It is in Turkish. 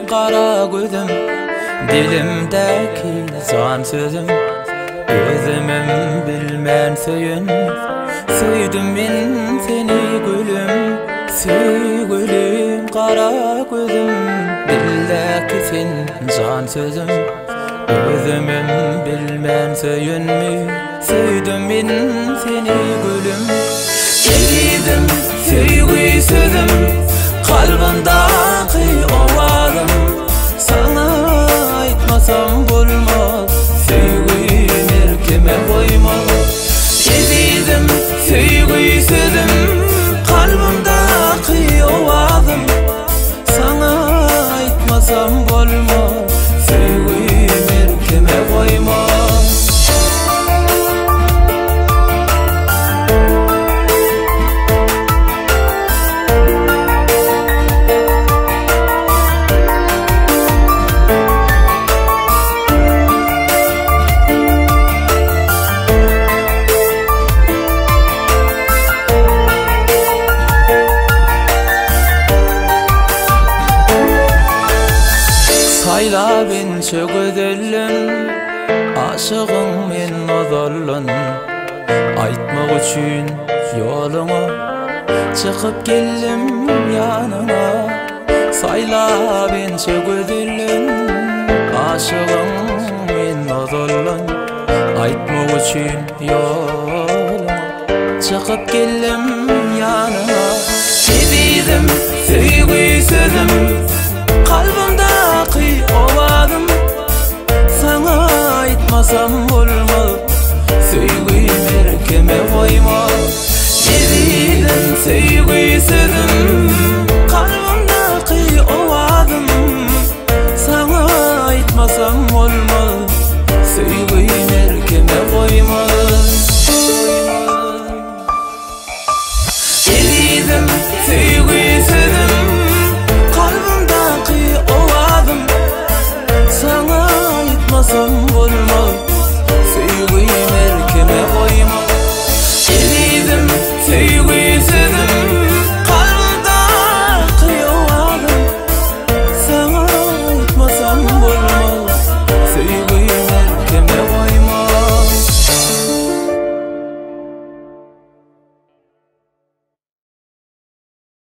kara gözüm, dilimdeki can sözüm. Özümüm bilmän söyün, söydüm men seni gülüm. Söy gülüm kara gözüm, dildeki sen can sözüm. Özümüm bilmän söyün mü, söydüm men seni gülüm. Ezidim söýgü sözüm, kalbimdaki ovazım. Sana aytmasam bolmaz, söýgüm erkeme koymaz. Ezidim söýgü sözüm, kalbimdaki ovazım. Sana aytmasam bolmaz, söýgüm erkeme koymaz. Sayla bençe gödellin, aşığın men ozollun. Aytmak üçün yoluna çıkıp geldim yanına. Sayla bençe gödellin, aşığın men ozollun. Aytmak üçün yoluna çıkıp geldim